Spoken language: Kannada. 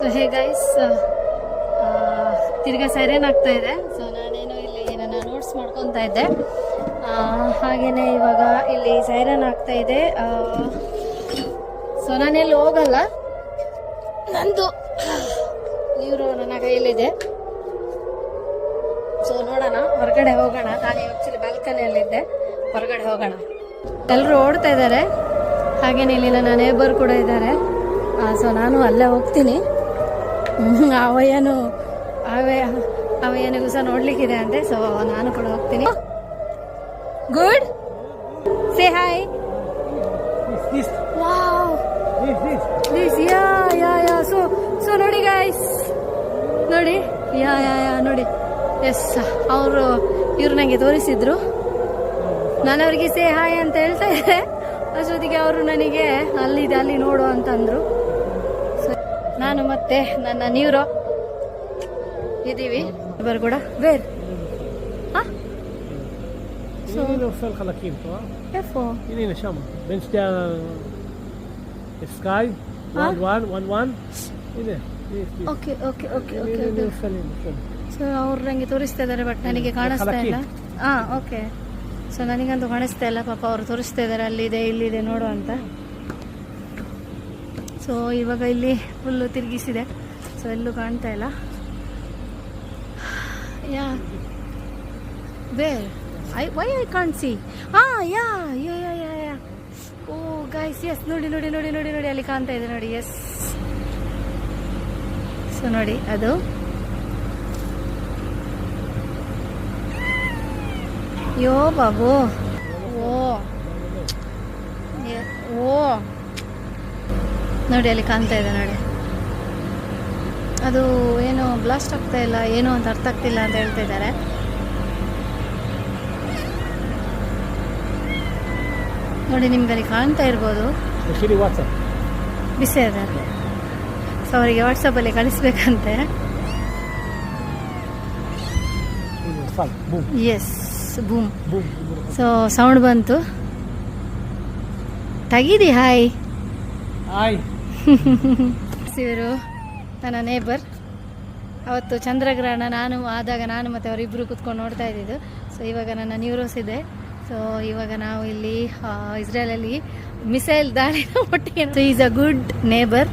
ಸೊ ಹೇ ಗೈಸ್, ತಿರ್ಗಾ ಸೈರನ್ ಆಗ್ತಾ ಇದೆ. ಸೊ ನಾನೇನು ಇಲ್ಲಿ ನನ್ನ ನೋಟ್ಸ್ ಮಾಡ್ಕೊತಾ ಇದ್ದೆ. ಹಾಗೇನೆ ಇವಾಗ ಇಲ್ಲಿ ಸೈರನ್ ಆಗ್ತಾ ಇದೆ. ಸೊ ನಾನೆಲ್ಲಿ ಹೋಗಲ್ಲ, ನಂದು ನೀರು ನನ್ನ ಕೈಯಲ್ಲಿದೆ. ಸೊ ನೋಡೋಣ, ಹೊರಗಡೆ ಹೋಗೋಣ. ನಾನು ಆ್ಯಕ್ಚುಲಿ ಬಾಲ್ಕನಿಯಲ್ಲಿದ್ದೆ, ಹೊರಗಡೆ ಹೋಗೋಣ. ಎಲ್ಲರೂ ಓಡ್ತಾ ಇದ್ದಾರೆ, ಹಾಗೇನೆ ಇಲ್ಲಿ ನನ್ನ ನೇಬರ್ ಕೂಡ ಇದ್ದಾರೆ. ಸೊ ನಾನು ಅಲ್ಲೇ ಹೋಗ್ತೀನಿ. ಅವಯ್ಯನಿಗೂ ಸಹ ನೋಡ್ಲಿಕ್ಕಿದೆ ಅಂತೆ. ಸೊ ನಾನು ಕೂಡ ಹೋಗ್ತೀನಿ. Good, say hi. Wow, this yeah so ನೋಡಿ ಗೈಸ್, ನೋಡಿ ಯಾ ನೋಡಿ. ಎಸ್, ಇವ್ರು ನನಗೆ ತೋರಿಸಿದ್ರು. ನಾನು ಅವರಿಗೆ ಸೇ ಹಾಯ್ ಅಂತ ಹೇಳ್ತಾ ಇದ್ದೆ, ಅಷ್ಟೊತ್ತಿಗೆ ಅವರು ನನಗೆ ಅಲ್ಲಿದೆ, ಅಲ್ಲಿ ನೋಡು ಅಂತಂದ್ರು. ಸೊ ನಾನು ಮತ್ತೆ ನನ್ನ ನ್ಯೂರೋ ಇದ್ದೀವಿ ಇಬ್ಬರು ಕೂಡ. ವೇರ್ نوصل خلاكين طبعا افو يلينا شام بنش ده سكاي 11 ಇದೆ. ಓಕೆ. ಸೊ ಅವ್ರು ನನಗೆ ತೋರಿಸ್ತಾ ಇದ್ದಾರೆ, ಬಟ್ ನನಗೆ ಕಾಣಿಸ್ತಾ ಇಲ್ಲ. ಓಕೆ. ಸೊ ನನಗಂತೂ ಕಾಣಿಸ್ತಾ ಇಲ್ಲ. ಪಾಪ ಅವರು ತೋರಿಸ್ತಾ ಇದ್ದಾರೆ, ಅಲ್ಲಿದೆ ಇಲ್ಲಿದೆ ನೋಡು ಅಂತ. ಸೊ ಇವಾಗ ಇಲ್ಲಿ ಫುಲ್ಲು ತಿರುಗಿಸಿದೆ, ಸೊ ಎಲ್ಲೂ ಕಾಣ್ತಾ ಇಲ್ಲ. ಯಾ wear why I can't see? Yeah. Oh guys, yes, ನೋಡಿ ಅಲ್ಲಿ ಕಾಣ್ತಾ ಇದೆ ನೋಡಿ. ಎಸ್, ಸೊ ನೋಡಿ ಅದು. ಯೋ ಬಾಬು, ಓ ನೋಡಿ ಅಲ್ಲಿ ಕಾಣ್ತಾ ಇದೆ ನೋಡಿ. ಅದು ಏನು ಬ್ಲಾಸ್ಟ್ ಆಗ್ತಾ ಇಲ್ಲ, ಏನು ಅಂತ ಅರ್ಥ ಆಗ್ತಿಲ್ಲ ಅಂತ ಹೇಳ್ತಾ ಇದ್ದಾರೆ. ನೋಡಿ, ನಿಮ್ಗೆ ಅಲ್ಲಿ ಕಾಣ್ತಾ ಇರ್ಬೋದು, ಬಿಸಿ ಇದ್ದಾರೆ. ಸೊ ಅವರಿಗೆ ವಾಟ್ಸಪ್ಪಲ್ಲಿ ಕಳಿಸ್ಬೇಕಂತೆ. Yes, boom. ಸೊ ಸೌಂಡ್ ಬಂತು. ತೆಗೀದಿ ಹಾಯ್. ಇವರು ನನ್ನ ನೇಬರ್. ಅವತ್ತು ಚಂದ್ರಗ್ರಹಣ ಆದಾಗ ನಾನು ಮತ್ತು ಅವರಿಬ್ಬರು ಕೂತ್ಕೊಂಡು ನೋಡ್ತಾ ಇದ್ದಿದ್ದು. ಸೊ ಇವಾಗ ನನ್ನ ನ್ಯೂರೋಸ್ ಇದೆ. ಸೊ ಇವಾಗ ನಾವು ಇಲ್ಲಿ ಇಸ್ರೇಲಲ್ಲಿ ಮಿಸೈಲ್ ದಾಳಿನ ಒಟ್ಟಿಗೆ. So is a good neighbour.